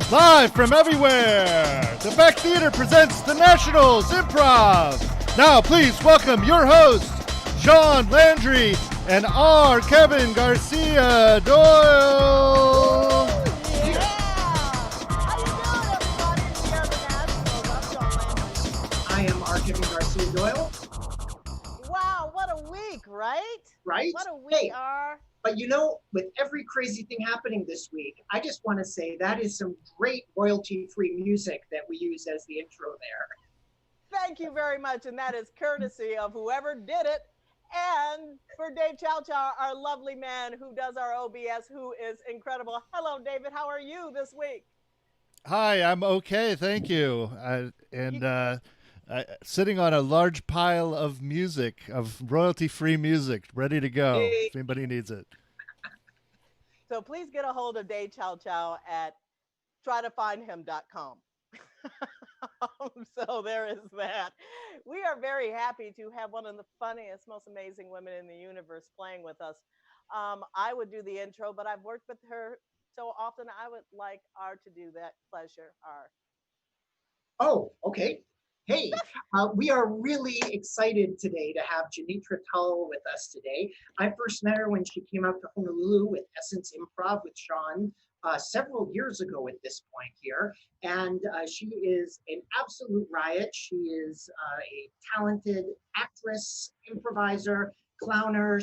Live from everywhere, the Beck Theater presents the Nationals Improv. Now, please welcome your hosts, Sean Landry and R. Kevin Garcia Doyle. Yeah! How you doing, everybody? We are the Nationals. I'm Sean Landry. I am R. Kevin Garcia Doyle, Wow, what a week, right? right? What a week, Hey, R. but you know, with every crazy thing happening this week, I just want to say that is some great royalty-free music that we use as the intro there. Thank you very much, and that is courtesy of whoever did it. And for Dave Chow Chow, our lovely man who does our OBS, who is incredible. Hello, David. How are you this week? Hi, I'm okay, thank you. Sitting on a large pile of music, of royalty-free music, ready to go Hey. if anybody needs it. So please get a hold of Dave Chow Chow at trytofindhim.com. So there is that. We are very happy to have one of the funniest, most amazing women in the universe playing with us. I would do the intro, but I've worked with her so often. I would like R to do that pleasure. R. Oh, okay. Hey, we are really excited today to have Janitra Tull with us today. I first met her when she came out to Honolulu with Essence Improv with Sean several years ago at this point here. And she is an absolute riot. She is a talented actress, improviser, clowner.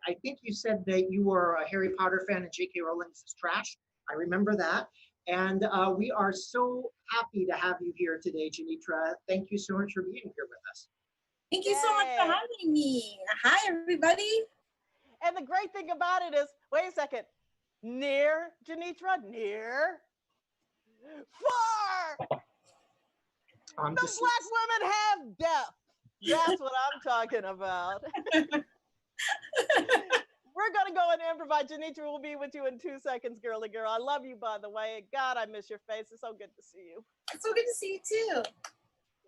I think you said that you were a Harry Potter fan and J.K. Rowling's is trash. I remember that. And we are so happy to have you here today, Janitra. Thank you so much for being here with us. Thank you so much for having me. Hi, everybody. And the great thing about it is, wait a second, near, Janitra, near, far. The black women have depth. That's what I'm talking about. We're going to go and improvise. Janitra will be with you in 2 seconds, girly girl. I love you, by the way. God, I miss your face. It's so good to see you. It's so good to see you, too.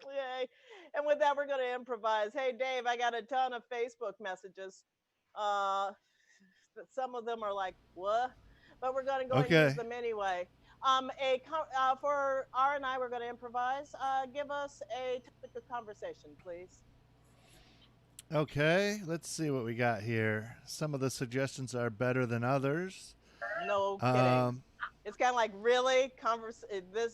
Yay. And with that, we're going to improvise. Hey, Dave, I got a ton of Facebook messages. Some of them are like, what? But we're going to go and use them anyway. For R and I, we're going to improvise. Give us a topic of conversation, please. Okay, let's see what we got here. Some of the suggestions are better than others. No kidding. It's kind of like, really?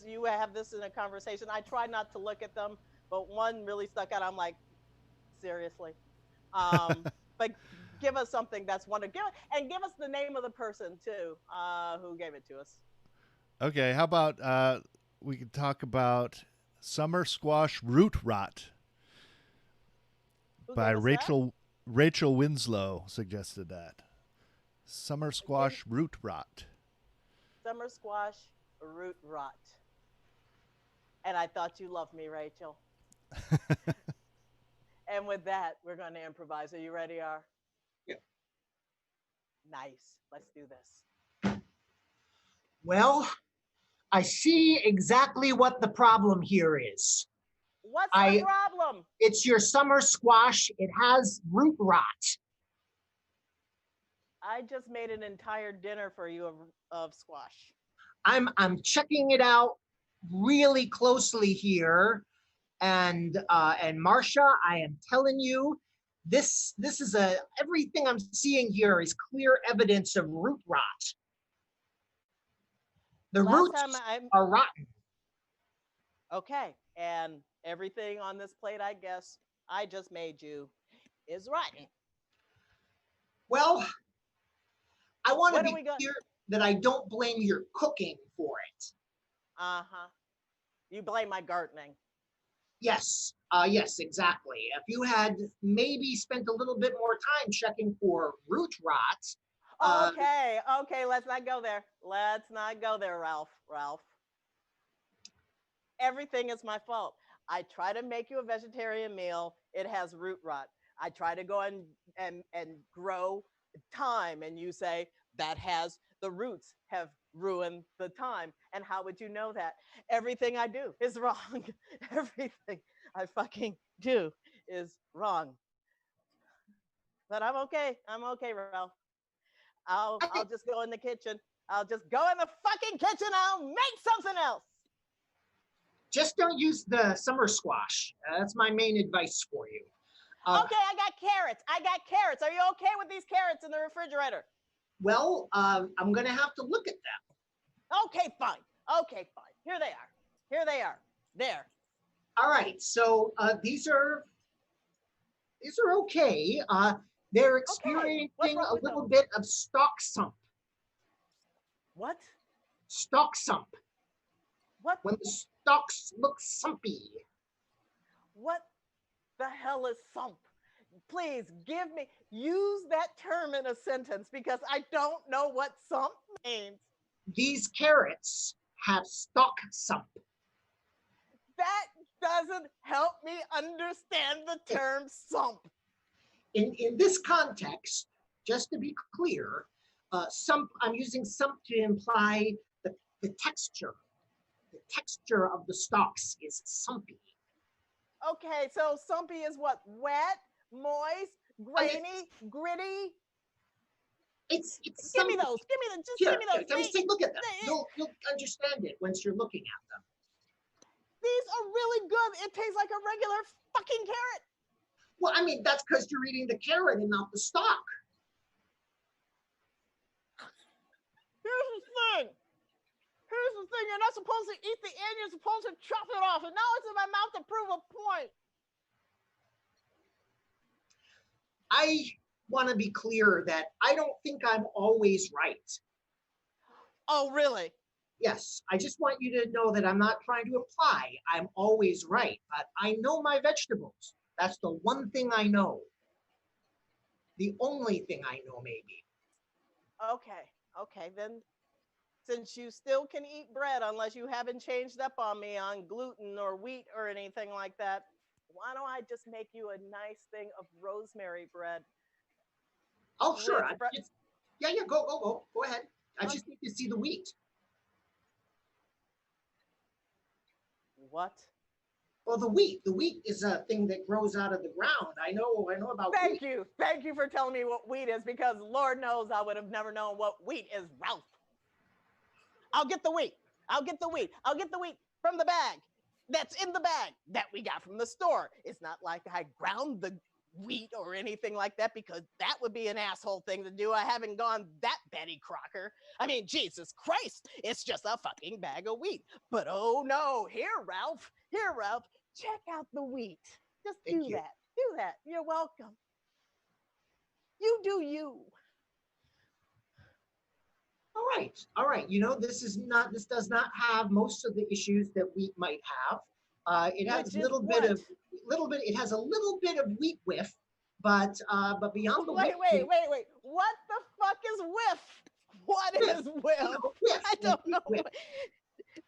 You have this in a conversation. I try not to look at them, but one really stuck out. I'm like, seriously? But give us something that's wonderful. Give us the name of the person, too, who gave it to us. Okay, how about we can talk about Summer Squash Root Rot. By Rachel Winslow suggested that. Summer Squash Root Rot. Summer Squash Root Rot. And I thought you loved me, Rachel. And with that, we're going to improvise. Are you ready, R? Yep. Nice. Let's do this. Well, I see exactly what the problem here is. What's the problem? It's your summer squash. It has root rot. I just made an entire dinner for you of squash. I'm checking it out really closely here, and Marcia, I am telling you, this is everything I'm seeing here is clear evidence of root rot. The roots are rotten. Okay, and everything on this plate, I guess, I just made you is rotten. Well, I want to be clear that I don't blame your cooking for it. Uh-huh. You blame my gardening. Yes, yes, exactly. If you had maybe spent a little bit more time checking for root rot. Okay, let's not go there. Let's not go there, Ralph. Everything is my fault. I try to make you a vegetarian meal. It has root rot. I try to go and grow thyme, and you say that the roots have ruined the thyme. And how would you know that? Everything I do is wrong. Everything I fucking do is wrong. But I'm okay. I'm okay, Ralph. I'll just go in the kitchen I'll just go in the fucking kitchen. I'll make something else. Just don't use the summer squash. That's my main advice for you. Okay, I got carrots. I got carrots. Are you okay with these carrots in the refrigerator? Well, I'm gonna have to look at them. Okay, fine. Okay, fine. Here they are. Here they are. There. All right, so these are okay. They're What's experiencing wrong a with little them? bit of stalk sump. What? Stalk sump. What? When the stalks look sumpy. What the hell is sump? Please use that term in a sentence because I don't know what sump means. These carrots have stalk sump. That doesn't help me understand the term sump. In this context, just to be clear, sump, I'm using sump to imply the texture. The texture of the stalks is sumpy. Okay, so sumpy is what? Wet, moist, grainy, gritty? It's Give me those. Give me the. Just give me those. Just take a look at them. You'll understand it once you're looking at them. These are really good. It tastes like a regular fucking carrot. Well, I mean, that's because you're eating the carrot and not the stalk. Here's the thing. Here's the thing. You're not supposed to eat the end. You're supposed to chop it off. And now it's in my mouth to prove a point. I want to be clear that I don't think I'm always right. Oh, really? Yes, I just want you to know that I'm not trying to imply I'm always right, but I know my vegetables. That's the one thing I know. The only thing I know, maybe. Okay, then since you still can eat bread unless you haven't changed up on me on gluten or wheat or anything like that, why don't I just make you a nice thing of rosemary bread? Oh, sure. With bre- Yeah, go ahead. I just need to see the wheat. What? Well, the wheat is a thing that grows out of the ground. I know about wheat. Thank you for telling me what wheat is, because Lord knows I would have never known what wheat is, Ralph. I'll get the wheat. I'll get the wheat from the bag that's in the bag that we got from the store. It's not like I ground the wheat or anything like that, because that would be an asshole thing to do. I haven't gone that Betty Crocker. I mean, Jesus Christ, it's just a fucking bag of wheat. But oh no, here, Ralph, check out the wheat. Just Thank you. do that. You're welcome. You do you. All right. You know, this does not have most of the issues that wheat might have. It has a little bit. It has a little bit of wheat whiff, but beyond the wait. What the fuck is whiff? What is whiff? Whiff. I don't know. Whiff.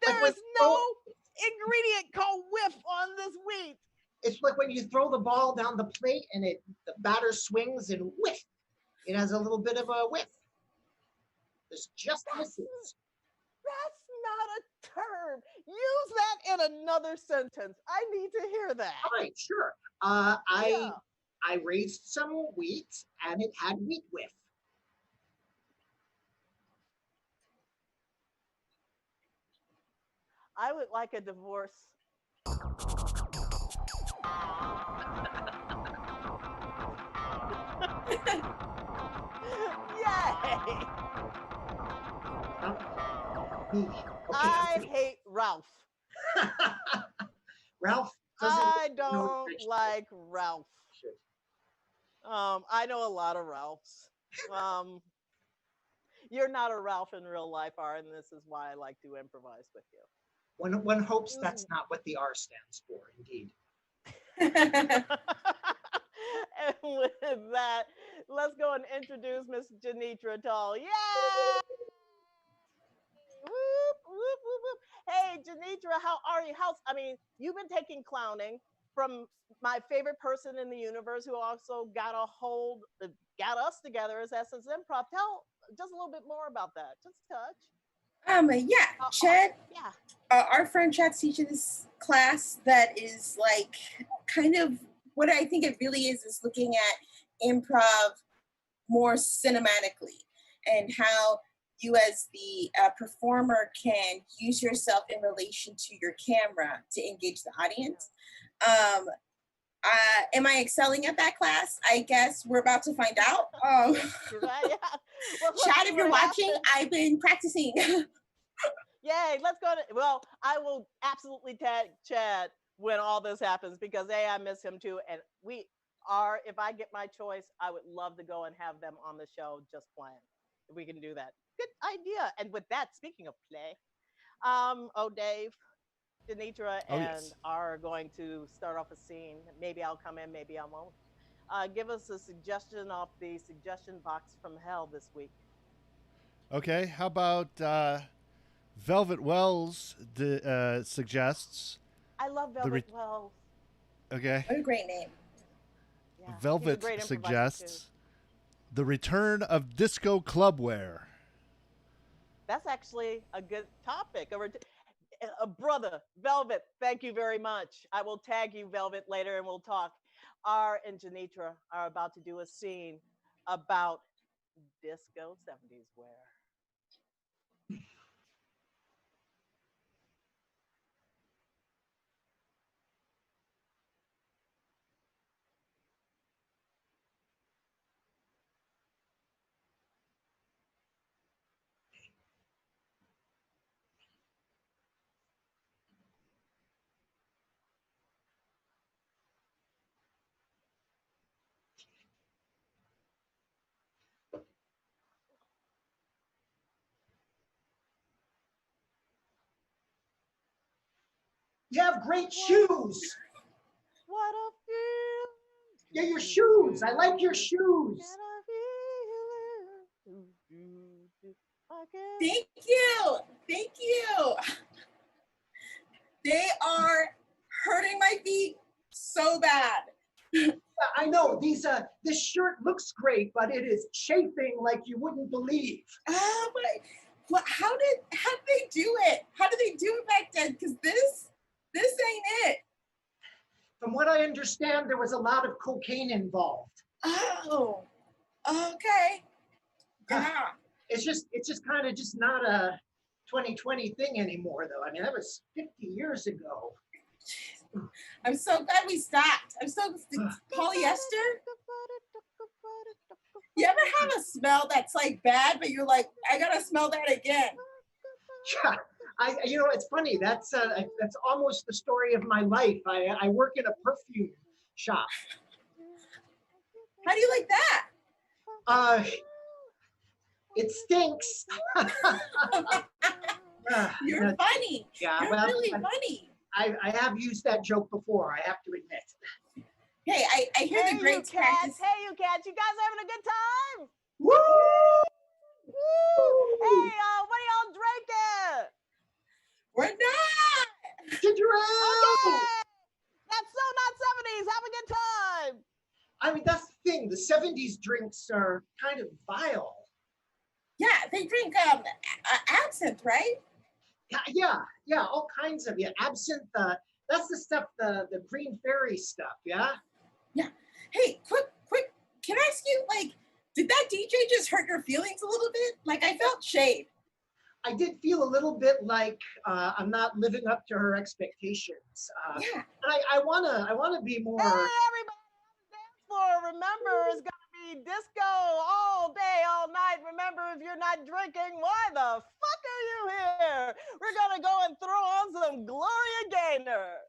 There Like is no ingredient called whiff on this wheat. It's like when you throw the ball down the plate and the batter swings and whiff. It has a little bit of a whiff. There's just misses. That's not a term. Use that in another sentence. I need to hear that. All right, sure. I raised some wheat and it had wheat whiff. I would like a divorce. Yay! Okay, I hate Ralph. Ralph doesn't. I don't like Ralph. I know a lot of Ralphs. You're not a Ralph in real life, R, and this is why I like to improvise with you. One hopes that's not what the R stands for, indeed. And with that, let's go and introduce Miss Janitra Tall. Yay! Whoop, whoop, whoop, whoop. Hey, Janitra, how are you? You've been taking clowning from my favorite person in the universe, who also got us together as Essence Improv. Tell just a little bit more about that. Just a touch. Chet. Yeah. Our friend Chet's teaching this class that is like kind of what I think it really is looking at improv more cinematically, and how you as the performer can use yourself in relation to your camera to engage the audience. Um, am I excelling at that class? I guess we're about to find out. Right? Yeah. Well, let's Chad, see if you're what watching, happens. I've been practicing. Yay, let's go to, well, I will absolutely tag Chad when all this happens because I miss him too. And we are, if I get my choice, I would love to go and have them on the show just playing. If we can do that. Good idea. And with that, speaking of play, oh Dave, Denitra Oh, and yes. are going to start off a scene. Maybe I'll come in, maybe I won't. Give us a suggestion off the suggestion box from hell this week. Okay, how about Velvet Wells suggests I love the Velvet Wells. okay. What a great name. Yeah, he's a Velvet great improviser, too. suggests the return of disco clubwear. That's actually a good topic. A brother, Velvet, thank you very much. I will tag you, Velvet, later and we'll talk. R and Janitra are about to do a scene about disco 70s wear. You have great shoes. What a feel. Yeah, your shoes. I like your shoes. Can I feel it? I can- Thank you. Thank you. They are hurting my feet so bad. I know this shirt looks great, but it is chafing like you wouldn't believe. Oh my! What? How did they do it? How did they do it back then? Because this ain't it. From what I understand, there was a lot of cocaine involved. Oh, okay. Yeah. It's just kind of just not a 2020 thing anymore, though. I mean, that was 50 years ago. I'm so glad we stopped. I'm so polyester. You ever have a smell that's like bad, but you're like, I gotta smell that again? Yeah, it's funny. That's almost the story of my life. I work in a perfume shop. How do you like that? It stinks. You're funny. Yeah, You're well, really funny. I have used that joke before, I have to admit. Hey, I hear Hey, the you greats cats. practice. Hey, you cats. You guys having a good time? Woo! Woo! Hey, what are y'all drinking? We're not. Ginger ale! Okay. That's so not 70s. Have a good time. I mean, that's the thing. The 70s drinks are kind of vile. Yeah, they drink absinthe, right? Yeah, all kinds of absinthe. That's the stuff, the Green Fairy stuff. Yeah. Yeah. Hey, quick. Can I ask you, like, did that DJ just hurt your feelings a little bit? Like, I felt shade. I did feel a little bit like I'm not living up to her expectations. Yeah. And I wanna be more. Hey, everybody on the dance floor. Remember, it's going to be disco all day, all night. Remember, if you're not drinking, why the fuck are you here? We're going to go and throw on some Gloria Gaynor.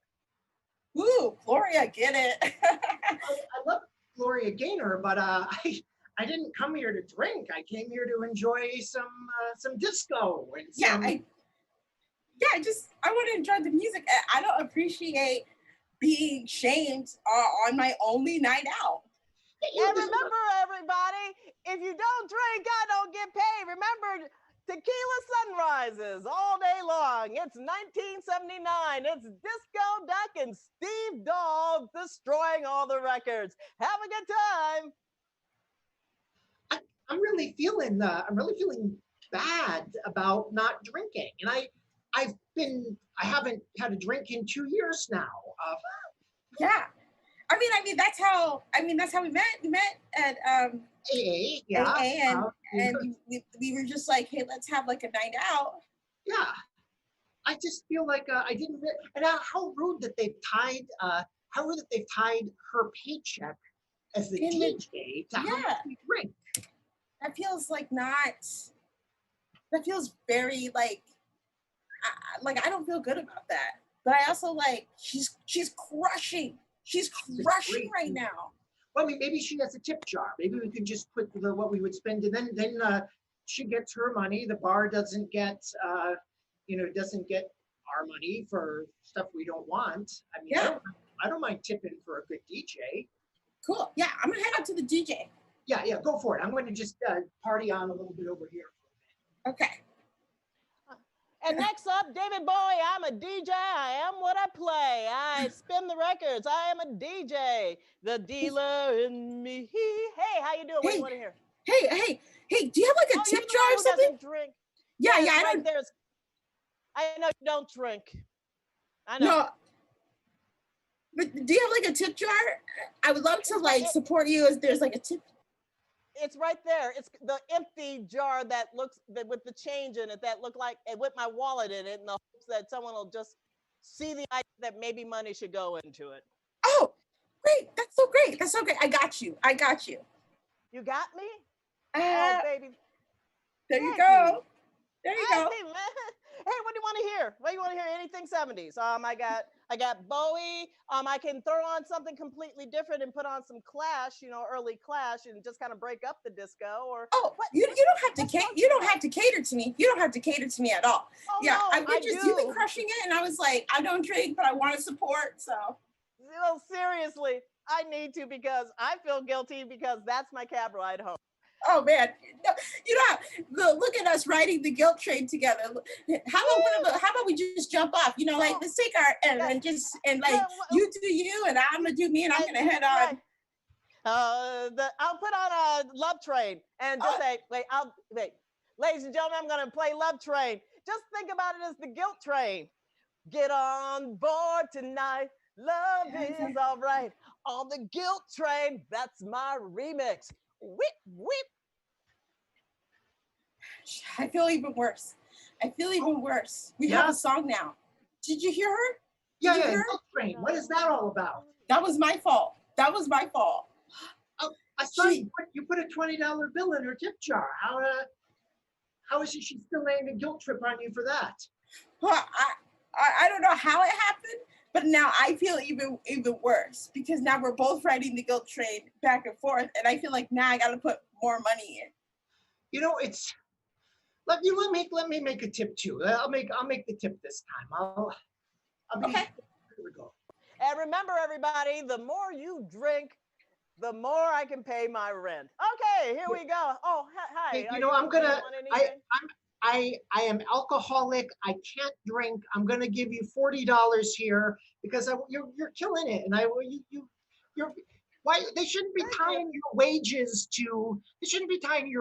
Ooh, Gloria, get it. I love Gloria Gaynor, but I didn't come here to drink. I came here to enjoy some disco and some. I want to enjoy the music. I don't appreciate being shamed on my only night out. And remember, everybody, if you don't drink, I don't get paid. Remember, Tequila Sunrises all day long. It's 1979. It's Disco Duck and Steve Dog destroying all the records. Have a good time. I'm really feeling bad about not drinking, and I haven't had a drink in 2 years now. Yeah. that's how we met. We met at AA, yeah. AA, and uh, we were just like, hey, let's have like a night out. yeah. I just feel like I didn't. And how rude that they've tied. How rude that they've tied her paycheck as the DJ to how much we drink. That feels like not. That feels very like I don't feel good about that. But I also like she's crushing. She's crushing right now. Well, I mean, maybe she has a tip jar. Maybe we can just put what we would spend, and then she gets her money. The bar doesn't get doesn't get our money for stuff we don't want. I mean, I don't mind tipping for a good DJ. Cool. Yeah, I'm gonna head out to the DJ. Yeah, go for it. I'm going to just party on a little bit over here. Okay. And next up, David Bowie. I'm a DJ. I am what I play. I spin the records. I am a DJ. The dealer in me. Hey, how you doing? What do you want to hear? Hey. Do you have like a tip jar or something? Drink. Yeah, I right don't. There's. I know you don't drink. I know. No. But do you have like a tip jar? I would love to like support you as there's like a tip. It's right there. It's the empty jar that looks with the change in it that look like with my wallet in it, in the hopes that someone will just see the idea that maybe money should go into it. Oh, great! That's so great. I got you. You got me? Oh, baby. There you go. There you go. Hey, man. Hey, what do you want to hear? What do you want to hear? Anything 70s? I got Bowie. I can throw on something completely different and put on some Clash, early Clash, and just kind of break up the disco. Or you don't have to you don't have to cater to me. You don't have to cater to me at all. Oh, yeah, no, you've been crushing it, and I was like, I don't drink, but I want to support. So. Well, seriously, I need to because I feel guilty because that's my cab ride home. Oh man, look at us riding the guilt train together. How about we just jump off? Let's take our and you do you and I'm gonna do me and I'm gonna head on. I'll put on a Love Train and just say, wait, ladies and gentlemen, I'm gonna play Love Train. Just think about it as the guilt train. Get on board tonight. Love is all right on the guilt train. That's my remix. Whip, whip. I feel even worse. We have a song now. Did you hear her? Yeah. Train. What is that all about? That was my fault. Oh, I saw you put a $20 bill in her tip jar. How is she still laying a guilt trip on you for that? Well, I don't know how it happened, but now I feel even worse because now we're both riding the guilt train back and forth, and I feel like now I got to put more money in. It's let me make a tip too. I'll make the tip this time. I'll be, okay. Here we go. And remember, everybody, the more you drink, the more I can pay my rent. Okay, here we go. Oh, hi. Hey, I am alcoholic. I can't drink. I'm gonna give you $40 here because you're killing it, and you're why they shouldn't be tying your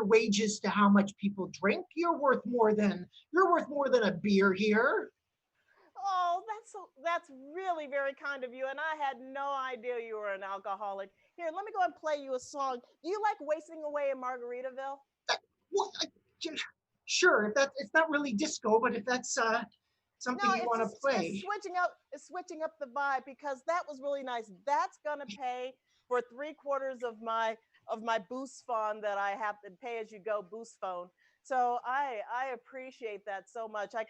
wages to how much people drink. You're worth more than a beer here. Oh, that's really very kind of you, and I had no idea you were an alcoholic. Here, let me go and play you a song. Do you like Wasting Away in Margaritaville? Sure, if it's not really disco, but if that's something you want to play. It's switching up the vibe because that was really nice. That's gonna pay for 3/4 of my boost fund that I have to pay as you go boost phone. So I appreciate that so much. I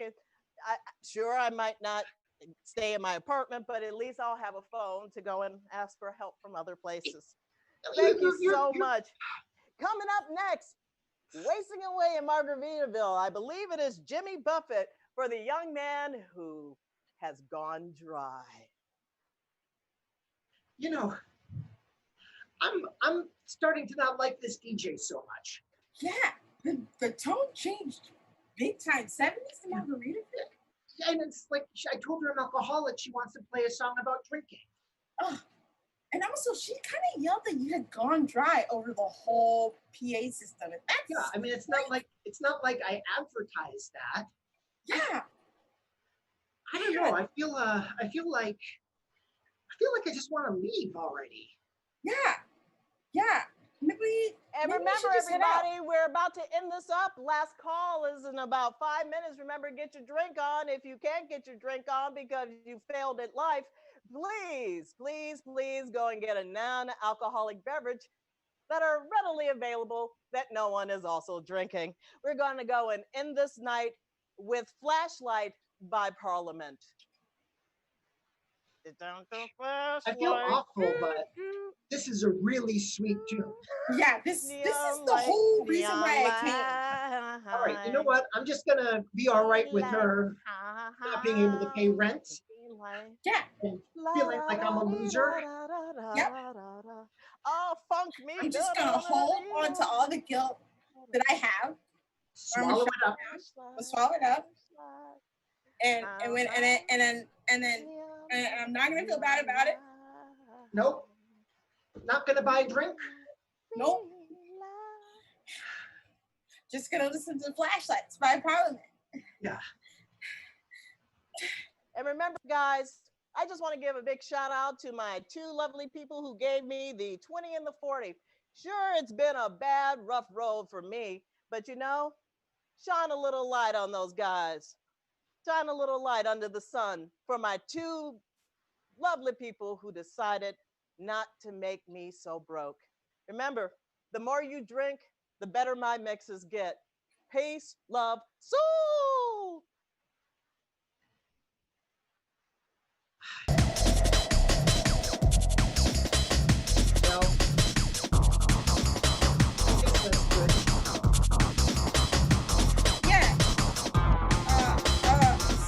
might not stay in my apartment, but at least I'll have a phone to go and ask for help from other places. Thank you so much. Coming up next, Wasting Away in Margaritaville. I believe it is Jimmy Buffett for the young man who has gone dry. I'm starting to not like this DJ so much. Yeah, the tone changed big time. 70s to Margaritaville. Yeah, and it's like I told her I'm alcoholic. She wants to play a song about drinking. Oh, and also she kind of yelled that you had gone dry over the whole PA system. Yeah, I mean it's not like I advertised that. Yeah. I don't know. I feel feel like I just want to leave already. Yeah. Maybe. And Maybe we remember, should just head out. everybody, we're about to end this up. Last call is in about 5 minutes. Remember, get your drink on. If you can't get your drink on because you failed at life, please, please, please go and get a non-alcoholic beverage that are readily available that no one is also drinking. We're going to go and end this night with Flashlight by Parliament. I feel awful, but this is a really sweet tune. Yeah, this is the whole reason why I came. All right, you know what? I'm just gonna be all right with her not being able to pay rent Yeah. and feeling like I'm a loser. Yep. Oh, funk me. I'm just gonna hold on to all the guilt that I have. Swallow it up. I'll swallow it up. And I'm not gonna feel bad about it. Nope. Not gonna buy a drink. Nope. Just gonna listen to Flashlights by Parliament. Yeah. And remember, guys, I just want to give a big shout out to my two lovely people who gave me the 20 and the 40. Sure, it's been a bad, rough road for me, but you know, shine a little light on those guys. Shine a little light under the sun for my two lovely people who decided not to make me so broke. Remember, the more you drink, the better my mixes get. Peace, love, soul. Well, I think that's good. Yeah.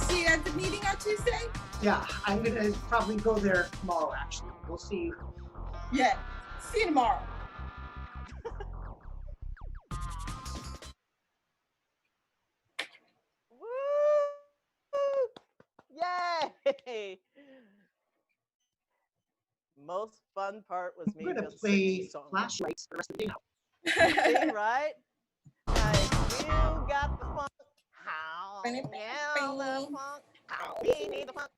See you at the meeting on Tuesday? Yeah, I'm gonna probably go there tomorrow. Actually, we'll see. Yeah. See you tomorrow. Yay! Most fun part was me We're gonna just singing play songs. Flashlights for the rest of the day now. See, right? Like, you got the funk. How Bing, bing, now the bing. funk? How we need the funk?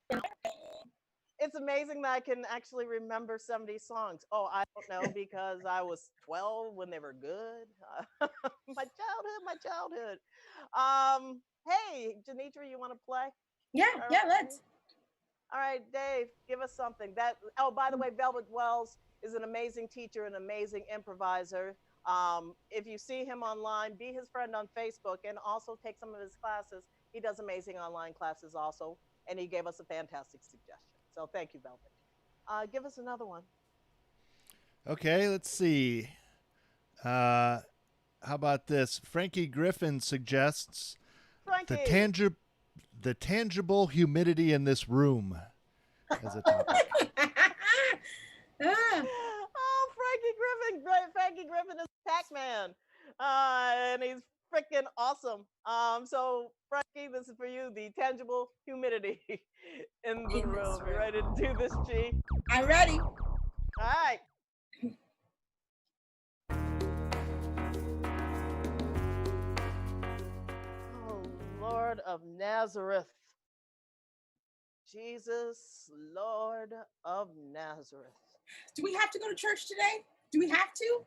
It's amazing that I can actually remember some of these songs. Oh, I don't know because I was 12 when they were good. My childhood. Hey, Janitra, you want to play? Yeah, let's. All right, Dave, give us something. Oh, by the way, Velvet Wells is an amazing teacher, an amazing improviser. If you see him online, be his friend on Facebook and also take some of his classes. He does amazing online classes also, and he gave us a fantastic suggestion. So thank you, Velvet. Give us another one. Okay, let's see. How about this? Frankie Griffin suggests Frankie. the tangible humidity in this room as a topic. Oh, Frankie Griffin. Frankie Griffin is Pac-Man. And he's freaking awesome. So Frankie, this is for you, the tangible humidity in the room. You ready to do this, G? I'm ready. All right. Oh, Lord of Nazareth. Jesus, Lord of Nazareth. Do we have to go to church today? Do we have to?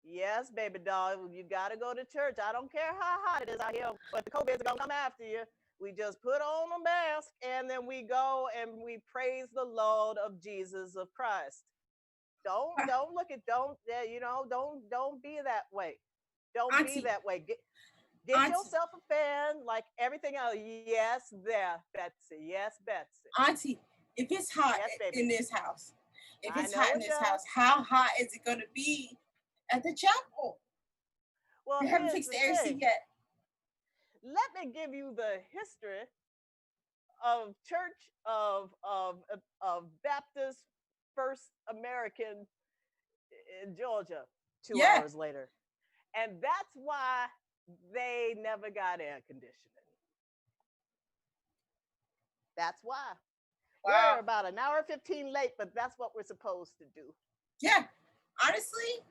Yes, baby doll, you gotta go to church. I don't care how hot it is out here, but the COVID's gonna come after you. We just put on a mask and then we go and we praise the Lord of Jesus of Christ. Don't be that way. Don't Auntie, be that way. Get Auntie, yourself a fan like everything else. Yes, there, Betsy. Yes, Betsy. Auntie, if it's hot Yes, in this house, if it's I hot know in it this does. house, how hot is it going to be at the chapel? Well, We haven't here's fixed the AC thing. yet. Let me give you the history of Church of Baptist First American in Georgia 2 hours later. And that's why they never got air conditioning. That's why. Wow. We're about an hour 15 late, but that's what we're supposed to do. Yeah. Honestly,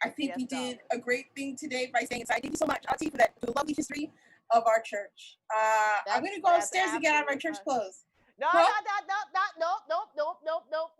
I think Yes, we did darling. a great thing today by staying inside. Thank you so much, Auntie, for the lovely history of our church. I'm going to go That's upstairs and get out of my absolutely church clothes. No, Huh?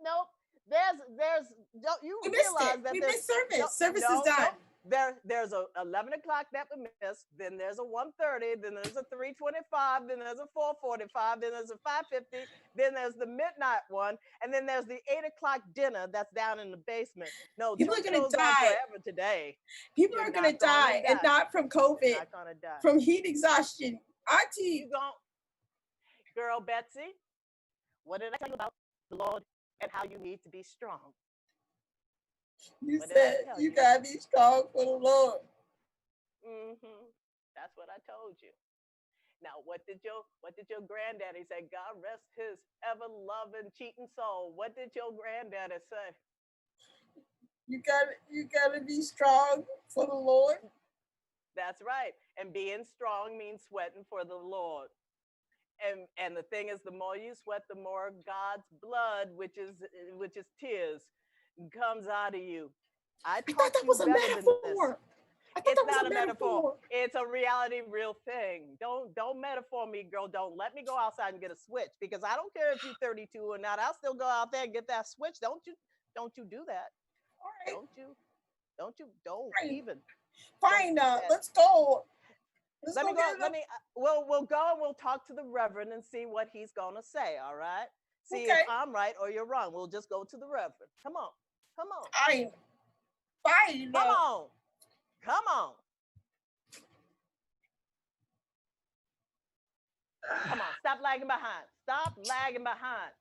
nope. There's, don't you We missed realize it. that We there's missed service. no, Service is no, done. no. There's a 11 o'clock that we missed. Then there's a 1:30. Then there's a 3:25. Then there's a 4:45. Then there's a 5:50. Then there's the midnight one, and then there's the 8 o'clock dinner that's down in the basement. No, People are church gonna goes on die. forever today. People You're are gonna not gonna die, and die. not from You're COVID, not gonna die. from heat exhaustion. You Auntie, gon' girl Betsy. What did I tell you about the Lord and how you need to be strong? you What did I said tell you you? gotta be strong for the Lord. That's what I told you. Now, what did your granddaddy say? God rest his ever loving cheating soul. What did your granddaddy say? You gotta be strong for the Lord. That's right. And being strong means sweating for the Lord. And the thing is, the more you sweat, the more God's blood, which is tears, comes out of you. I I thought taught that you was a better than this. metaphor. I thought It's that was not a a metaphor. metaphor. It's a reality, real thing. Don't metaphor me, girl. Don't let me go outside and get a switch, because I don't care if you're 32 or not. I'll still go out there and get that switch. Don't you do that. All right, Don't Fine. even. fine. do that. Let's go. Let's Let me go. get it Let up. me. We'll go and we'll talk to the Reverend and see what he's gonna say. All right. See if Okay. I'm right or you're wrong. We'll just go to the Reverend. Come on. Fine. Fine. Come on. Come on. Stop lagging behind.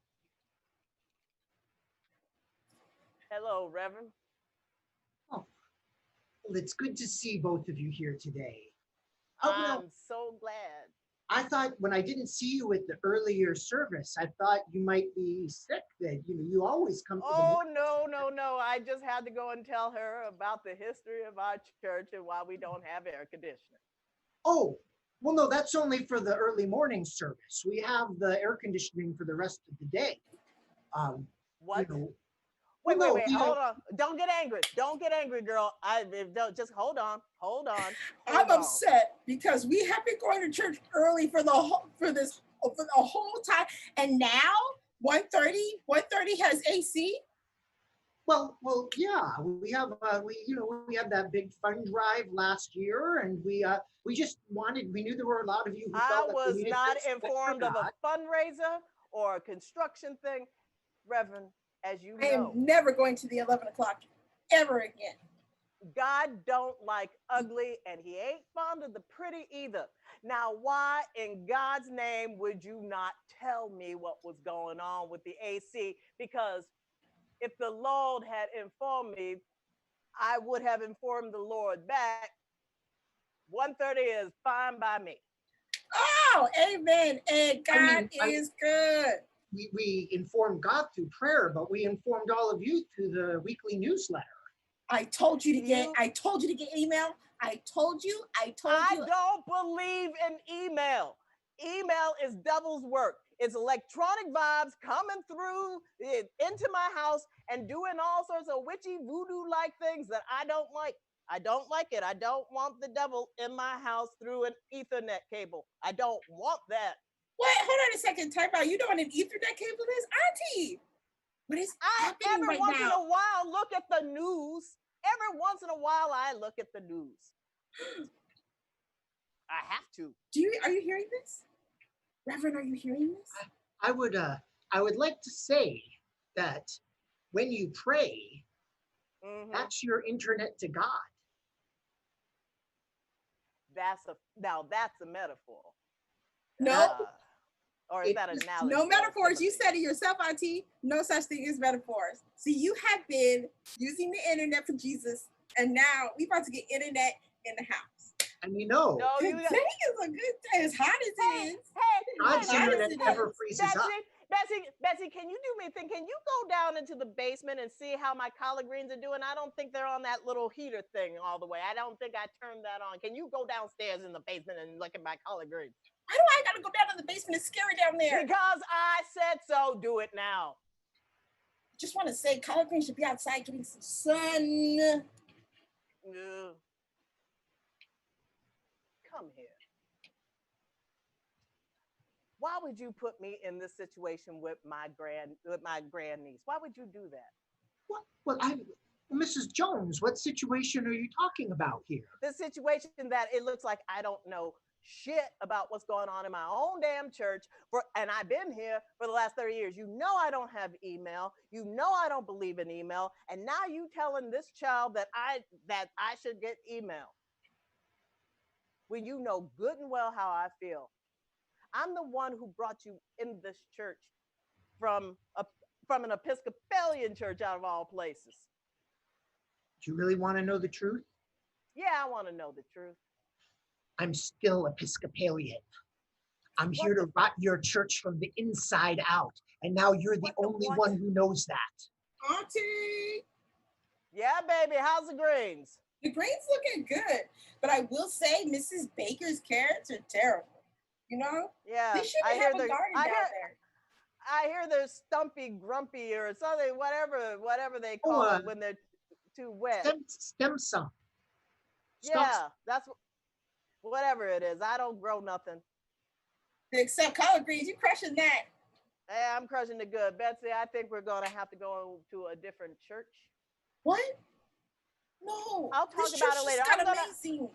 Hello, Reverend. Oh, well, it's good to see both of you here today. Oh, well, I'm so glad. I thought when I didn't see you at the earlier service, I thought you might be sick. That you always come to the Oh, morning. no. I just had to go and tell her about the history of our church and why we don't have air conditioning. Oh, well, no, that's only for the early morning service. We have the air conditioning for the rest of the day. What? You know, Wait, well, no, hold on. Don't get angry, girl. Don't, just hold on. I'm upset because we have been going to church early for the whole time, and now 1:30 has AC. Well, yeah, we have we had that big fund drive last year, and we knew there were a lot of you who I felt like was we needed not to sweat for informed of God. a fundraiser or a construction thing, Reverend, as you I am know. never going to the 11 o'clock ever again. God don't like ugly, and he ain't fond of the pretty either. Now, why in God's name would you not tell me what was going on with the AC? Because if the Lord had informed me, I would have informed the Lord back. 1:30 is fine by me. Oh, amen. And God is good. We informed God through prayer, but we informed all of you through the weekly newsletter. I told you to get email. I told you. I don't believe in email. Email is devil's work. It's electronic vibes coming through into my house and doing all sorts of witchy voodoo-like things that I don't like. I don't like it. I don't want the devil in my house through an Ethernet cable. I don't want that. Wait, hold on a second. Time out. You know what an Ethernet cable is? Auntie, what is happening every right once now? in a while, look at the news. Every once in a while, I look at the news. I have to. Are you hearing this? Reverend, are you hearing this? I would like to say that when you pray, that's your internet to God. That's a metaphor. No. Or is that an analogy? No metaphors. You said it yourself, Auntie. No such thing as metaphors. See, you have been using the internet for Jesus, and now we about to get internet in the house. And you know, today is a good day. As hot as it is. God's internet never freezes up. Betsy, can you do me a thing? Can you go down into the basement and see how my collard greens are doing? I don't think they're on that little heater thing all the way. I don't think I turned that on. Can you go downstairs in the basement and look at my collard greens? Why do I gotta go down to the basement? It's scary down there. Because I said so. Do it now. Just want to say, collard greens should be outside getting some sun. Come here. Why would you put me in this situation with my grandniece? Why would you do that? Well, Mrs. Jones, what situation are you talking about here? The situation that it looks like I don't know shit about what's going on in my own damn church and I've been here for the last 30 years. You know I don't have email. You know I don't believe in email. And now you telling this child that I should get email. When you know good and well how I feel. I'm the one who brought you in this church from an Episcopalian church out of all places. Do you really want to know the truth? Yeah, I want to know the truth. I'm still Episcopalian. I'm here to rot your church from the inside out. And now you're the only one who knows that. Auntie! Yeah, baby, how's the greens? The greens looking good. But I will say Mrs. Baker's carrots are terrible. You know? Yeah. They shouldn't have a garden down there. I hear they're stumpy, grumpy, or something, whatever they call it when they're too wet. Stem cell. Yeah, that's whatever it is. I don't grow nothing. Except collard greens, you crushing that. Hey, I'm crushing it good. Betsy, I think we're going to have to go to a different church. What? No. I'll talk about it later. Amazing.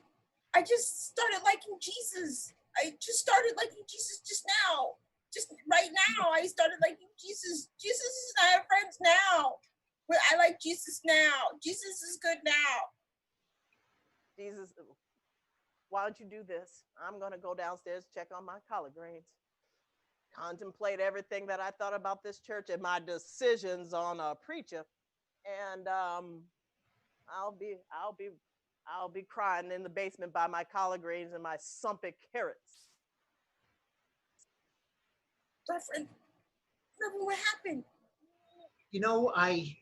I just started liking Jesus. I just started liking Jesus just now. Just right now, I started liking Jesus. Jesus is I have friends now. But I like Jesus now. Jesus is good now. Jesus, why don't you do this? I'm going to go downstairs, check on my collard greens, contemplate everything that I thought about this church and my decisions on a preacher. And I'll be crying in the basement by my collard greens and my sumpit carrots. Reverend, what happened? You know, I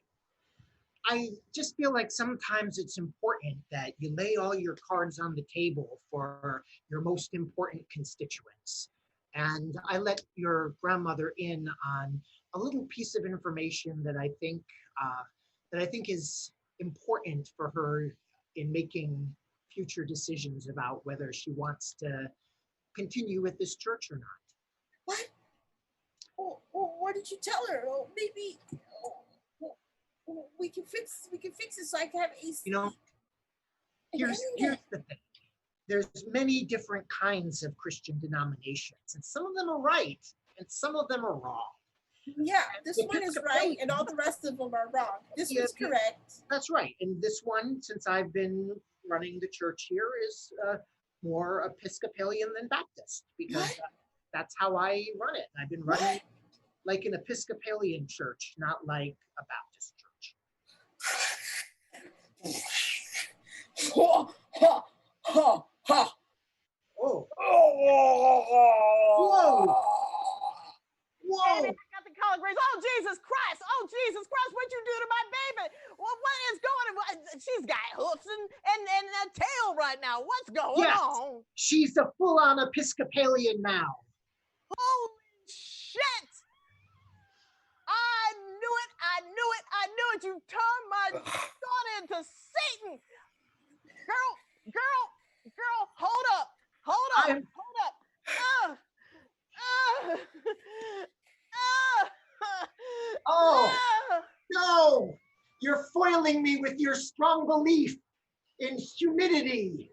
just feel like sometimes it's important that you lay all your cards on the table for your most important constituents. And I let your grandmother in on a little piece of information that I think is important for her in making future decisions about whether she wants to continue with this church or not. What? Oh, what did you tell her? Oh, maybe we can fix it so I can have AC. You know, here's the thing. There's many different kinds of Christian denominations, and some of them are right, and some of them are wrong. Yeah, this one is right, and all the rest of them are wrong. This one's correct. That's right. And this one, since I've been running the church here, is more Episcopalian than Baptist, because that's how I run it. I've been running like an Episcopalian church, not like a Baptist church. Ha, ha, ha, ha. Oh. Whoa. Whoa. Baby, I got the collard greens. Oh, Jesus Christ. Oh, Jesus Christ. What'd you do to my baby? What is going on? She's got hoofs and a tail right now. What's going on? She's a full-on Episcopalian now. Holy shit. I knew it. You turned my son into Satan. Girl, hold up. Oh, no, you're foiling me with your strong belief in humidity.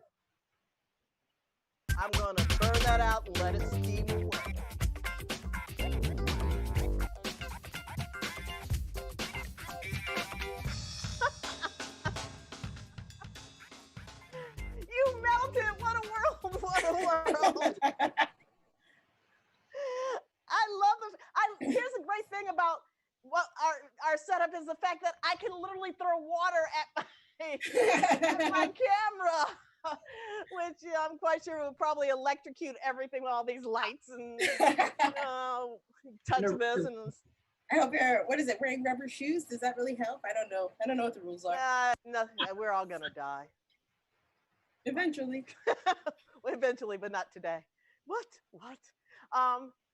I'm going to burn that out and let it steam away. You melted. What a world. I love this. Here's the great thing about what our setup is the fact that I can literally throw water at my camera, which I'm quite sure will probably electrocute everything with all these lights and touch this and. I hope you're, what is it, wearing rubber shoes? Does that really help? I don't know what the rules are. Nothing. We're all gonna die. Eventually. Eventually, but not today. What?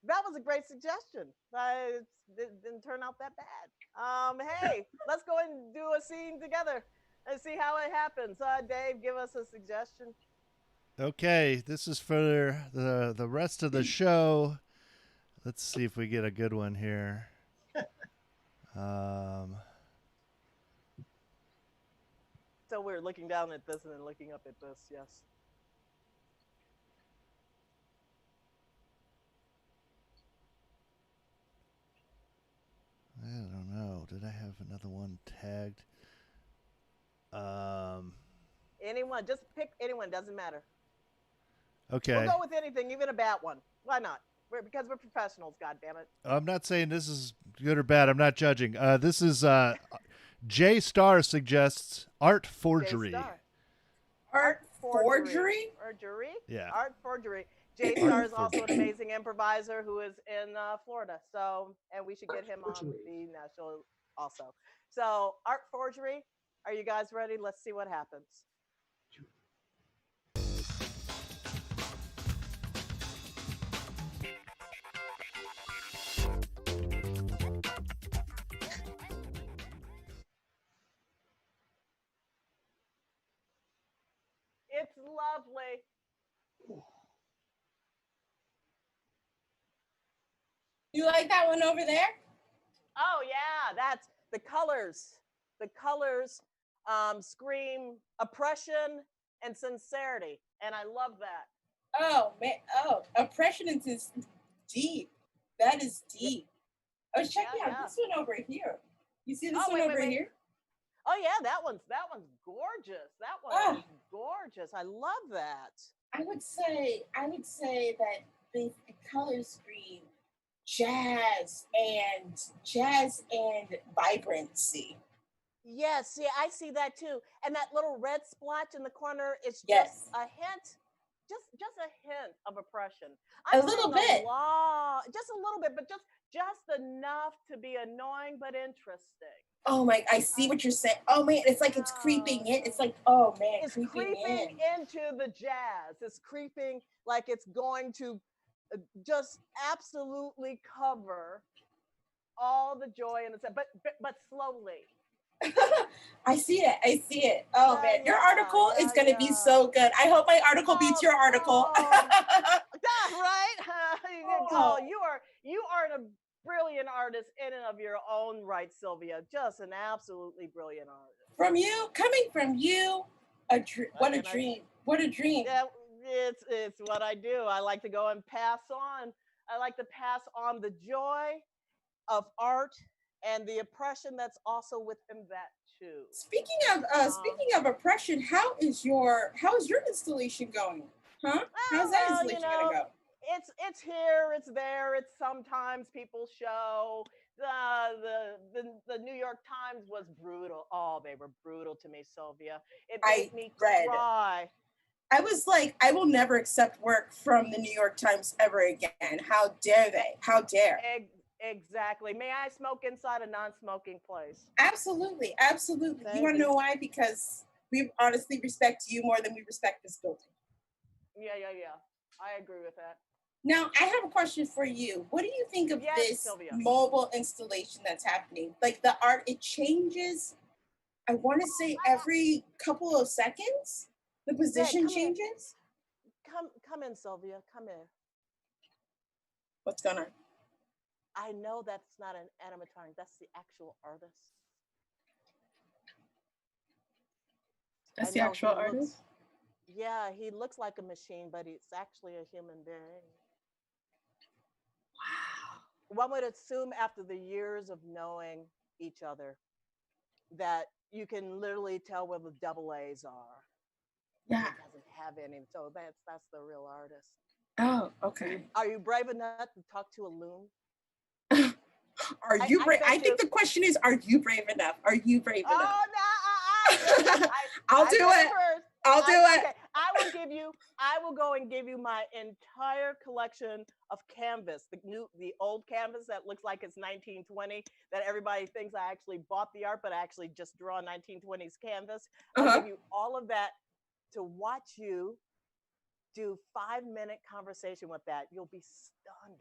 That was a great suggestion. It didn't turn out that bad. Hey, let's go and do a scene together and see how it happens. Dave, give us a suggestion. Okay, this is for the rest of the show. Let's see if we get a good one here. So we're looking down at this and then looking up at this. Yes. I don't know. Did I have another one tagged? Anyone, just pick anyone. Doesn't matter. Okay. We'll go with anything, even a bad one. Why not? Because we're professionals. God damn it. I'm not saying this is good or bad. I'm not judging. This is J Star suggests art forgery. J-Star. Art forgery? Forgery? Yeah. Art forgery. J Star is also an amazing improviser who is in Florida. So, and we should get him on the national also. So, art forgery. Are you guys ready? Let's see what happens. It's lovely. You like that one over there? Oh yeah, that's the colors. The colors scream oppression and sincerity, and I love that. Oh man, oh, oppression is deep. That is deep. Oh, check out this one over here. You see this one over here? Oh yeah, that one's gorgeous. That one is gorgeous. I love that. I would say that the colors scream jazz and vibrancy. Yes, see, I see that too. And that little red splotch in the corner is Yes. just a hint, just a hint of oppression. A little bit. Just a little bit, but just enough to be annoying but interesting. Oh my, I see what you're saying. Oh man, it's like it's creeping in. It's like, oh man, It's creeping into the jazz. It's creeping like it's going to just absolutely cover all the joy in the set, but slowly. I see it. I see it. Oh Yeah, man, your yeah, article is yeah, gonna be yeah. so good. I hope my article beats your article. Yeah, right? Oh. You are a brilliant artist in and of your own right, Sylvia. Just an absolutely brilliant artist. Coming from you, what a dream. What a dream. Yeah, it's what I do. I like to go and pass on. I like to pass on the joy of art and the oppression that's also within that too. Speaking of oppression, how is your installation going? Huh? How's that installation gonna go? It's here, it's there, it's sometimes people show. The New York Times was brutal. Oh, they were brutal to me, Sylvia. It made me cry. I was like, I will never accept work from the New York Times ever again. How dare they? How dare? Exactly. May I smoke inside a non-smoking place? Absolutely. Absolutely. You want to know why? Because we honestly respect you more than we respect this building. Yeah. I agree with that. Now, I have a question for you. What do you think of this Sylvia. mobile installation that's happening? Like the art, it changes, I want to say every couple of seconds? The position changes? Come in, Sylvia. Come in. What's going on? I know that's not an animatronic. That's the actual artist. That's the actual artist? Yeah, he looks like a machine, but it's actually a human being. Wow. One would assume after the years of knowing each other that you can literally tell where the double A's are. Yeah. He doesn't have any, so that's the real artist. Oh, okay. Are you brave enough to talk to a loom? Are you brave? I think the question is, are you brave enough? Are you brave enough? Oh no! I'll do it. I'll do it. Okay. I will go and give you my entire collection of canvas, the old canvas that looks like it's 1920, that everybody thinks I actually bought the art, but I actually just draw 1920s canvas. I'll give you all of that to watch you do 5-minute conversation with that. You'll be stunned.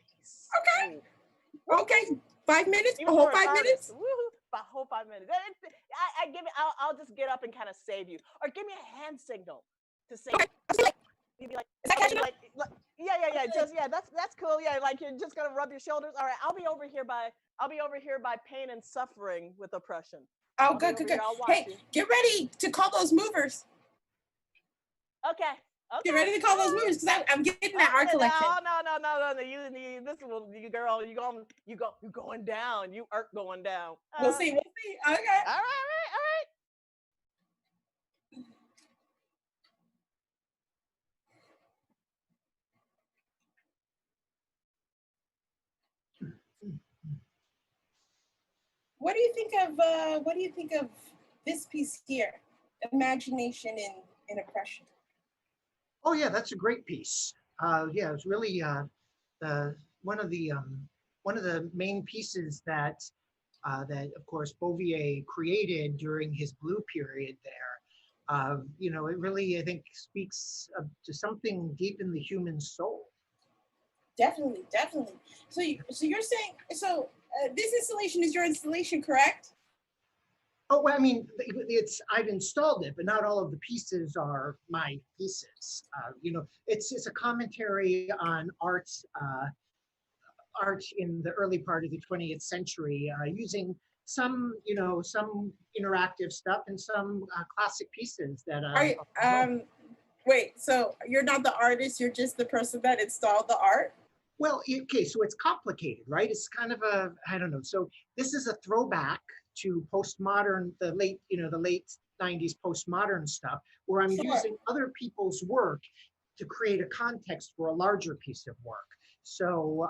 Okay. Okay. 5 minutes? A whole 5 minutes? Woo-hoo. A whole 5 minutes. I'll just get up and kind of save you. Or give me a hand signal to save you. You'd be like, is that catching up? Just that's cool. Yeah, like you're just gonna rub your shoulders. All right, I'll be over here by pain and suffering with oppression. Oh, I'll be good, over good, here, good. I'll watch Hey, you. get ready to call those movers. Okay. Get ready to call those movers because I'm getting that art collection. No. You girl, you going down. You are going down. We'll see. Okay. All right. What do you think of this piece here? Imagination in oppression. Oh yeah, that's a great piece. Yeah, it's really the one of the main pieces that of course Bouvier created during his blue period there. It really, I think, speaks to something deep in the human soul. Definitely. So you're saying this installation is your installation, correct? Oh, well, I mean, I've installed it, but not all of the pieces are my pieces. It's a commentary on art in the early part of the 20th century, using some interactive stuff and some classic pieces that. Wait, so you're not the artist, you're just the person that installed the art? Well, okay, so it's complicated, right? It's kind of I don't know. So this is a throwback to postmodern, the late 90s postmodern stuff, where I'm using other people's work to create a context for a larger piece of work. So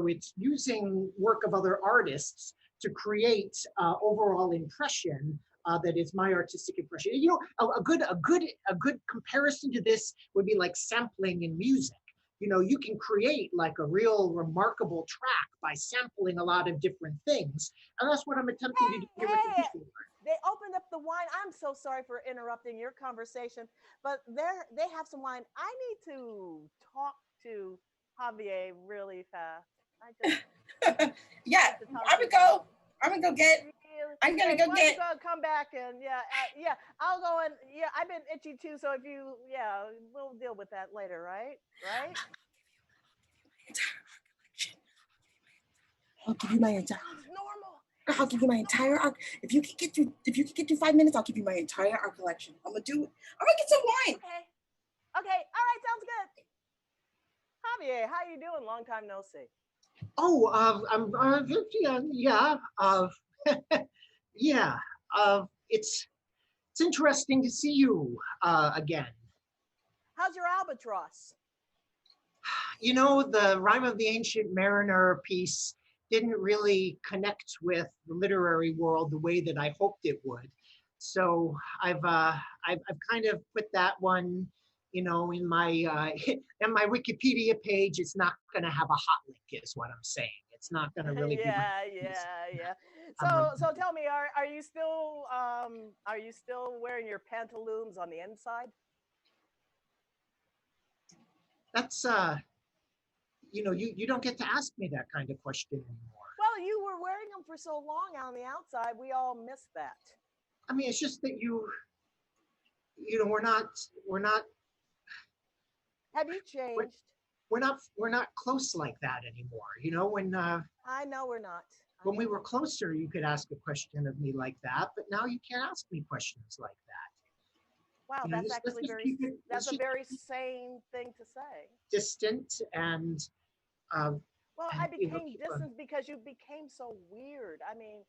it's using work of other artists to create overall impression that is my artistic impression. A good comparison to this would be like sampling in music. You can create like a real remarkable track by sampling a lot of different things. And that's what I'm attempting to do here with the visual art. They opened up the wine. I'm so sorry for interrupting your conversation, but they have some wine. I need to talk to Javier really fast. Yeah, I'm gonna go get. I'm gonna go get. Come back and I'll go and I've been itchy too. So if you we'll deal with that later, right? Right. I'll give you my entire. Normal. I'll give you my entire art. If you can get through 5 minutes, I'll give you my entire art collection. I'm gonna get some wine. Okay. All right. Sounds good. Javier, how you doing? Long time no see. Oh, it's interesting to see you again. How's your albatross? The Rime of the Ancient Mariner piece didn't really connect with the literary world the way that I hoped it would. So I've kind of put that one, in my in my Wikipedia page. It's not going to have a hot link, is what I'm saying. It's not going to really be. Yeah. So tell me, are you still wearing your pantaloons on the inside? That's you don't get to ask me that kind of question anymore. Well, you were wearing them for so long on the outside. We all missed that. I mean, it's just that we're not. Have you changed? We're not close like that anymore. When I know we're not. When we were closer, you could ask a question of me like that, but now you can't ask me questions like that. Wow, that's a very sane thing to say. Distant and. Well, I became distant because you became so weird. I mean,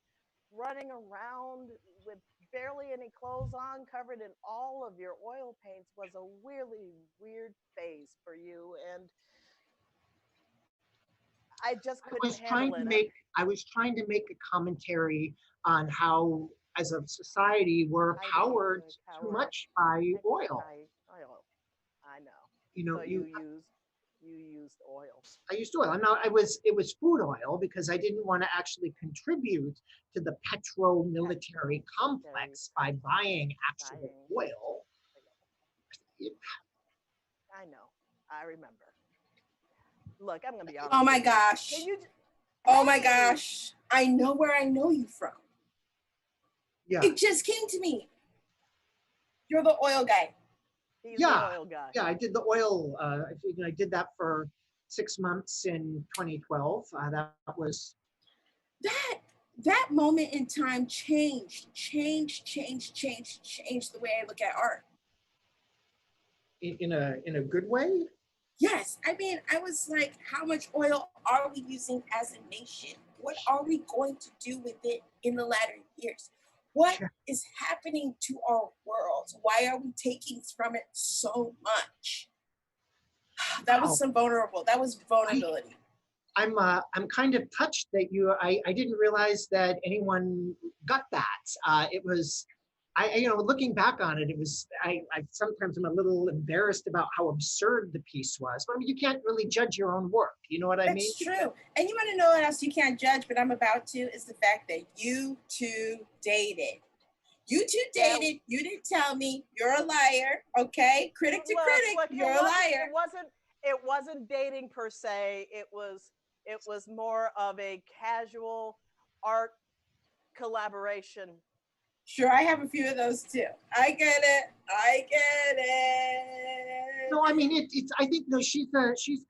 running around with barely any clothes on, covered in all of your oil paints, was a really weird phase for you, and I just couldn't handle it. I was trying to make a commentary on how, as a society, we're powered too much by oil. I know. So you used oil. I used oil. Now it was food oil because I didn't want to actually contribute to the petro-military complex by buying actual oil. I know. I remember. Look, I'm gonna be honest. Oh my gosh. Oh my gosh. I know where I know you from. Yeah. It just came to me. You're the oil guy. He's Yeah, the oil guy. yeah, I did the oil. I did that for 6 months in 2012. That was That that moment in time changed the way I look at art. in a good way. Yes, I mean, I was like, how much oil are we using as a nation? What are we going to do with it in the latter years? What Sure. is happening to our world? Why are we taking from it so much? That Wow. was that was vulnerability. I'm kind of touched that I didn't realize that anyone got that. It was looking back on it, it was I sometimes I'm a little embarrassed about how absurd the piece was. But I mean, you can't really judge your own work. You know what I mean? That's true. And you want to know what else you can't judge, but I'm about to, is the fact that you two dated. You two dated. You didn't tell me. You're a liar. Okay, critic to critic. Look, You're a liar. It wasn't dating per se. It was more of a casual art collaboration. Sure, I have a few of those too. I get it. I get it. No, I mean it's. I think no, she's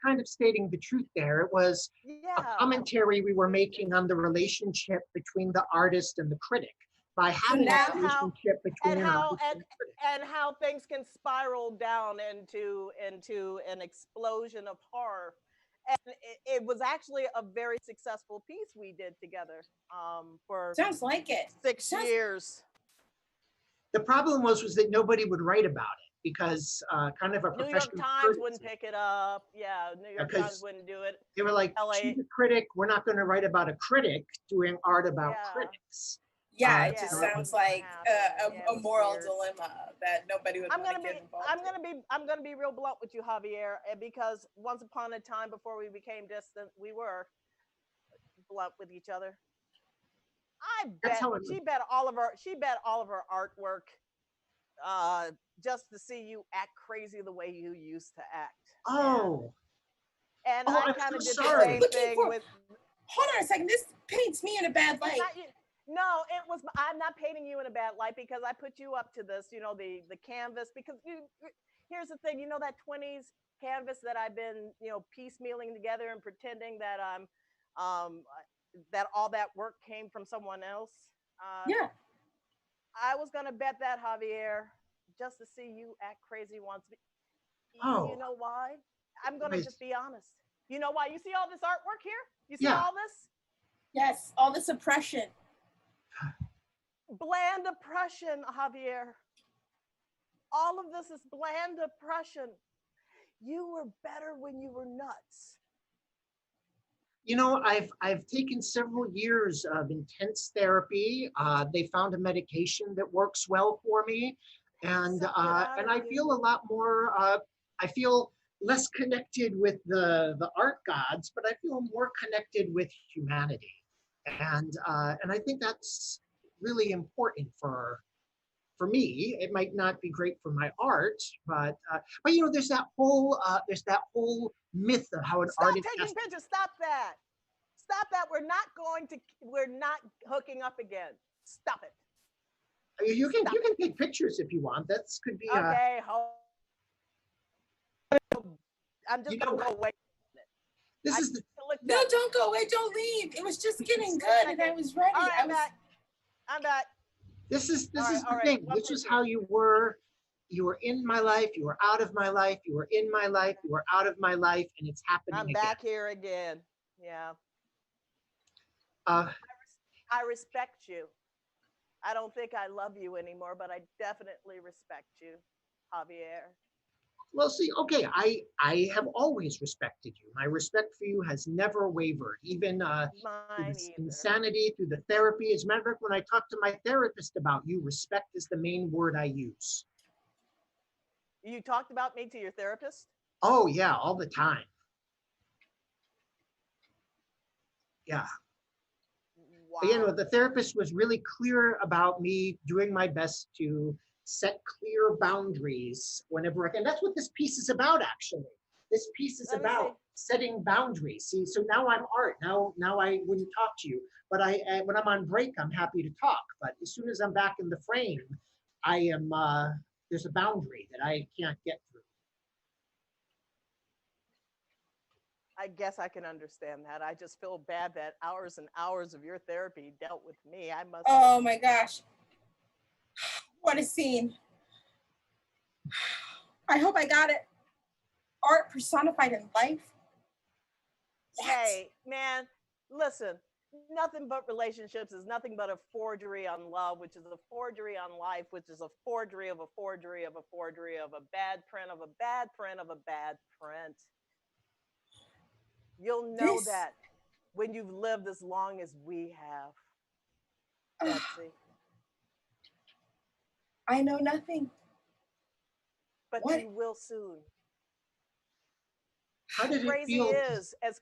kind of stating the truth there. It was a commentary we were making on the relationship between the artist and the critic by having a relationship between an artist and a critic. And how things can spiral down into an explosion of horror. And it was actually a very successful piece we did together for sounds like it 6 years. The problem was that nobody would write about it because kind of a New York professional Times courtesy. wouldn't pick it up. Yeah, New York Times wouldn't do it. They were like, she's a critic. We're not going to write about a critic doing art about critics. Yeah, it just sounds like a moral dilemma that nobody would want to get involved in. I'm gonna be real blunt with you, Javier, because once upon a time before we became distant, we were blunt with each other. I bet she bet all of her artwork just to see you act crazy the way you used to act. Oh. And I kind of did the same thing with. Hold on a second. This paints me in a bad light. No, it was. I'm not painting you in a bad light because I put you up to this. You know, the canvas. Because here's the thing. You know that 20s canvas that I've been, piecemealing together and pretending that that all that work came from someone else. Yeah. I was gonna bet that, Javier, just to see you act crazy once. Oh. You know why? I'm gonna just be honest. You know why? You see all this artwork here? You see all this? Yes, all this oppression. Bland oppression, Javier. All of this is bland oppression. You were better when you were nuts. You know, I've taken several years of intense therapy. They found a medication that works well for me, and I feel a lot more. I feel less connected with the art gods, but I feel more connected with humanity, and I think that's really important for me. It might not be great for my art, but there's that whole myth of how an artist. Stop taking pictures. Stop that. Stop that. We're not hooking up again. Stop it. You can take pictures if you want. That's could be. Okay. I'm just gonna go away. No, don't go away. Don't leave. It was just getting good, and I was ready. Right, I'm back. This is the thing. This is how you were. You were in my life. You were out of my life. You were in my life. You were out of my life, and it's happening again. I'm back here again. Yeah. I respect you. I don't think I love you anymore, but I definitely respect you, Javier. Well, see, okay, I have always respected you. My respect for you has never wavered, even through the insanity, through the therapy. As a matter of fact, when I talk to my therapist about you, respect is the main word I use. You talked about me to your therapist? Oh, yeah, all the time. Yeah. Wow. But, the therapist was really clear about me doing my best to set clear boundaries whenever I can. That's what this piece is about, actually. This piece is about setting boundaries. See, so now I'm art. Now I wouldn't talk to you, but when I'm on break, I'm happy to talk. But as soon as I'm back in the frame, I am there's a boundary that I can't get through. I guess I can understand that. I just feel bad that hours and hours of your therapy dealt with me. I must. Oh my gosh. What a scene. I hope I got it. Art personified in life. Hey, man, listen. Nothing but relationships is nothing but a forgery on love, which is a forgery on life, which is a forgery of a forgery of a forgery of a bad print of a bad print of a bad print. You'll know This- that when you've lived as long as we have, Betsy. I know nothing. But What? you will soon. How did it Crazy feel? is as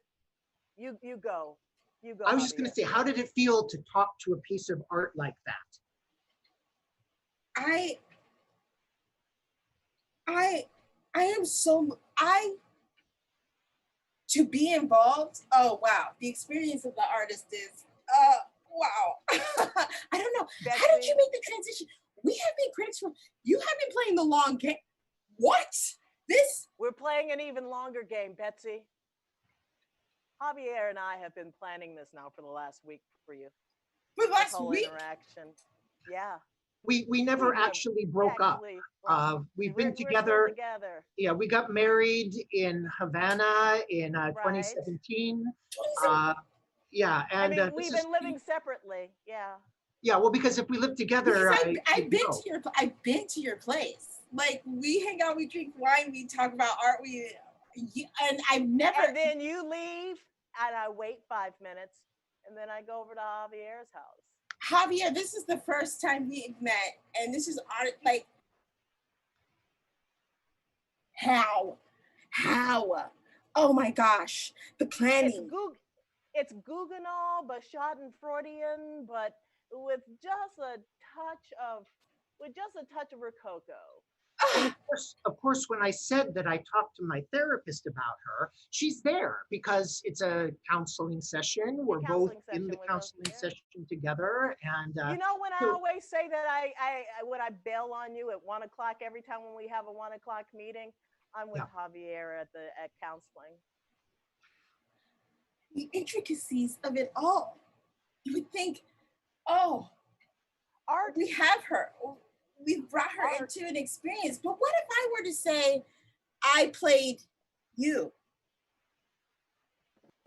you go. You go. I was just going to Javier. say, how did it feel to talk to a piece of art like that? I am so to be involved. Oh wow, the experience of the artist is wow. I don't know. How did Betsy, you make the transition? We have been critics from you have been playing the long game. What? This we're playing an even longer game, Betsy. Javier and I have been planning this now for the last week for you. for the This last whole week? interaction. Yeah. We never We have actually broke up. actually, well, We've we're been still together. together. Yeah, we got married in Havana in Right. 2017. 27 Yeah, I and mean, this we've is- been living separately. Yeah. Yeah, well, because if we lived together, Because I've you'd been know. I've been to your place. Like we hang out, we drink wine, we talk about art. And I've never. And then you leave, and I wait 5 minutes, and then I go over to Javier's house. Javier, this is the first time we've met, and this is art. Like how? Oh my gosh, the It's planning. It's Guggenau, but Schadenfreudian, but with just a touch of Rococo. And of course, when I said that I talked to my therapist about her, she's there because it's a counseling session. We're both counseling in the session with us, counseling yeah. session together, and You know when I so- always say that I when I bail on you at 1 o'clock every time when we have a 1 o'clock meeting, I'm with Javier at counseling. The intricacies of it all. You would think, oh, Art, we have her. We've brought her Art. into an experience. But what if I were to say, I played you?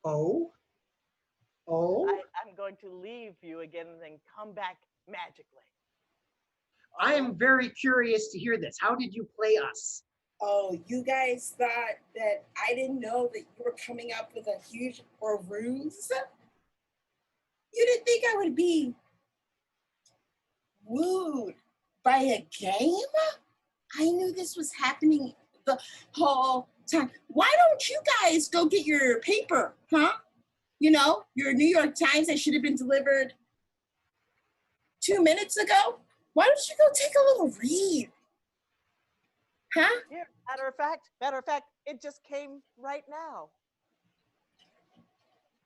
oh, I'm going to leave you again and then come back magically. I am very curious to hear this. How did you play us? Oh, you guys thought that I didn't know that you were coming up with a huge ruse? You didn't think I would be wooed by a game? I knew this was happening the whole time. Why don't you guys go get your paper, huh? You know, your New York Times that should have been delivered 2 minutes ago? Why don't you go take a little read? Huh? Here, matter of fact, it just came right now.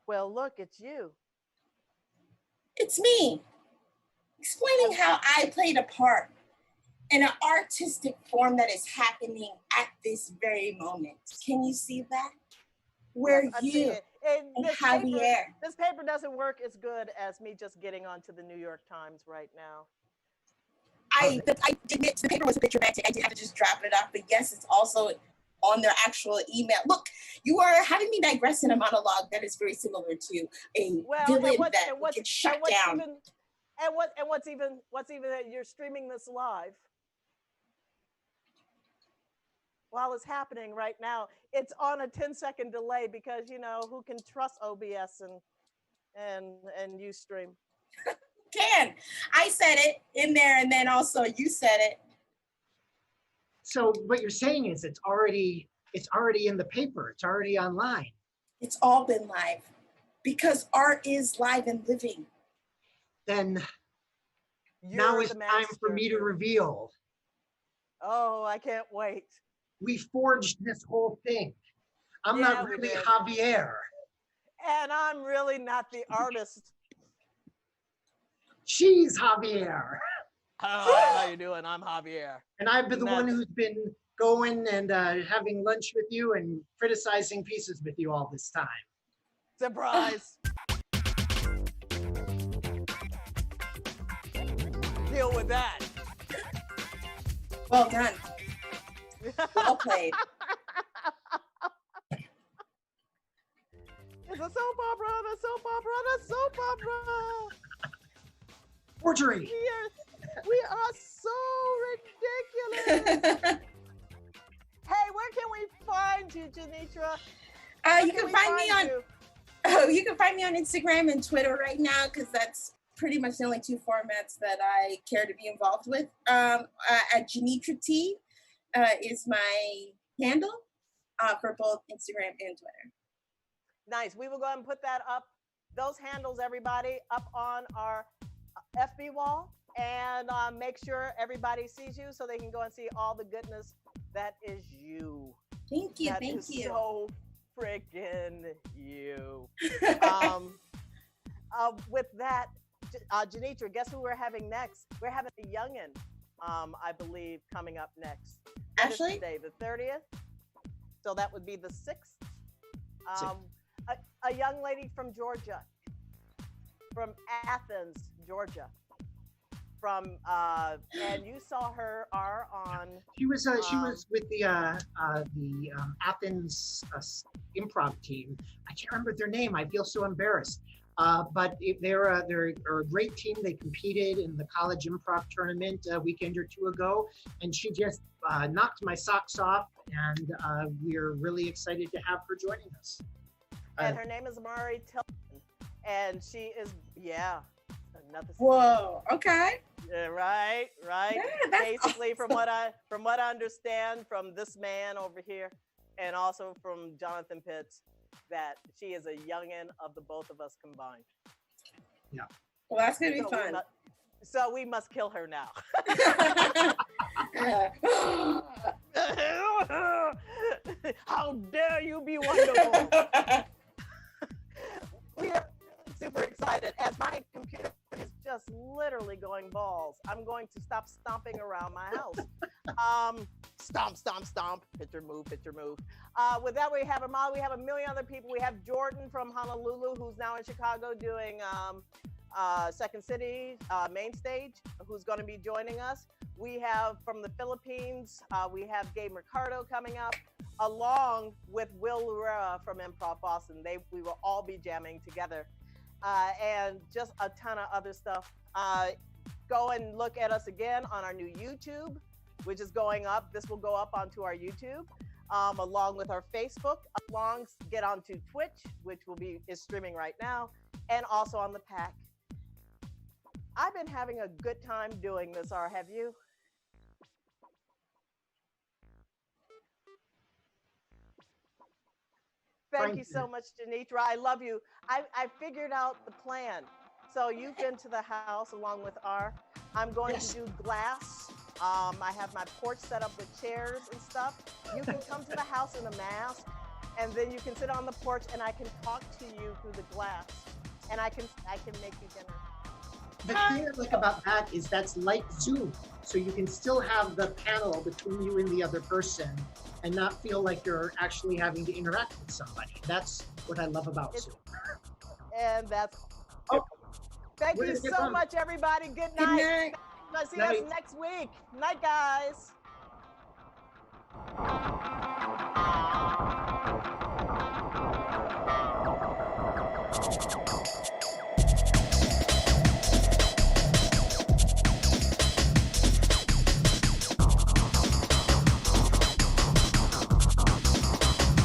Well, look, it's you. It's me explaining how I played a part in an artistic form that is happening at this very moment. Can you see that? Where Yes, I'm you seeing it. And and this Javier. paper doesn't work as good as me just getting onto the New York Times right now. I admit the paper was a bit dramatic. I did have to just drop it off, but yes, it's also on their actual email. Look, you are having me digress in a monologue that is very similar to a villain that gets shut down. What's even that you're streaming this live while it's happening right now. It's on a 10-second delay because you know who can trust OBS and Ustream. Can I said it in there, and then also you said it. So what you're saying is it's already in the paper. It's already online. It's all been live because art is live and living. Then now You're is the time for me to master. reveal. Oh, I can't wait. We forged this whole thing. I'm Yeah, not we really did. Javier. And I'm really not the artist. She's Javier. How you doing? I'm Javier. And I've been the one That's- who's been going and having lunch with you and criticizing pieces with you all this time. Surprise. Deal with that. Well done. Well played. It's a soap opera, the soap opera, the soap opera. Forgery. We are so ridiculous. Hey, where can we find you, Janitra? You can find me on you can find me on Instagram and Twitter right now because that's pretty much the only two formats that I care to be involved with. At Janitra T is my handle for both Instagram and Twitter. Nice. We will go ahead and put that up, those handles, everybody, up on our FB wall, and make sure everybody sees you so they can go and see all the goodness that is you. Thank you. That Thank is you. so freaking you. With that, Janitra, guess who we're having next? We're having a youngin', I believe, coming up next. What is Ashley? today, the 30th? So that would be the 6th. A young lady from Georgia, from Athens, Georgia. And you saw her on. She was with the Athens improv team. I can't remember their name. I feel so embarrassed. But they're a great team. They competed in the college improv tournament a weekend or two ago, and she just knocked my socks off. And we're really excited to have her joining us. And her name is Mari Tillman, and she is another. Whoa. Okay. Yeah, right. Yeah, that's Basically, from what I understand from this man over here, and also from Jonathan Pitts, that she is a youngin' of the both of us combined. Yeah. Well, that's gonna be So fun. So we must kill her now. How dare you be wonderful? We are super excited as my computer is just literally going balls. I'm going to stop stomping around my house. Stomp, stomp, stomp. Picture move, picture move. With that, we have Amal. We have a million other people. We have Jordan from Honolulu, who's now in Chicago doing Second City main stage, who's going to be joining us. We have from the Philippines, we have Gabe Ricardo coming up, along with Will Lurera from Improv Boston. We will all be jamming together. And just a ton of other stuff. Go and look at us again on our new YouTube, which is going up. This will go up onto our YouTube, along with our Facebook. Get onto Twitch, which is streaming right now, and also on the Pack. I've been having a good time doing this, have you? Thank you so much, Janitra. I love you. I figured out the plan. So you've been to the house along with R. I'm going to do glass. I have my porch set up with chairs and stuff. You can come to the house in a mask, and then you can sit on the porch, and I can talk to you through the glass, and I can make you dinner. The thing I like about that is that's like Zoom. So you can still have the panel between you and the other person and not feel like you're actually having to interact with somebody. That's what I love about Zoom. And that's thank you so much, everybody. Good night. Good night. See us next week. Night, guys.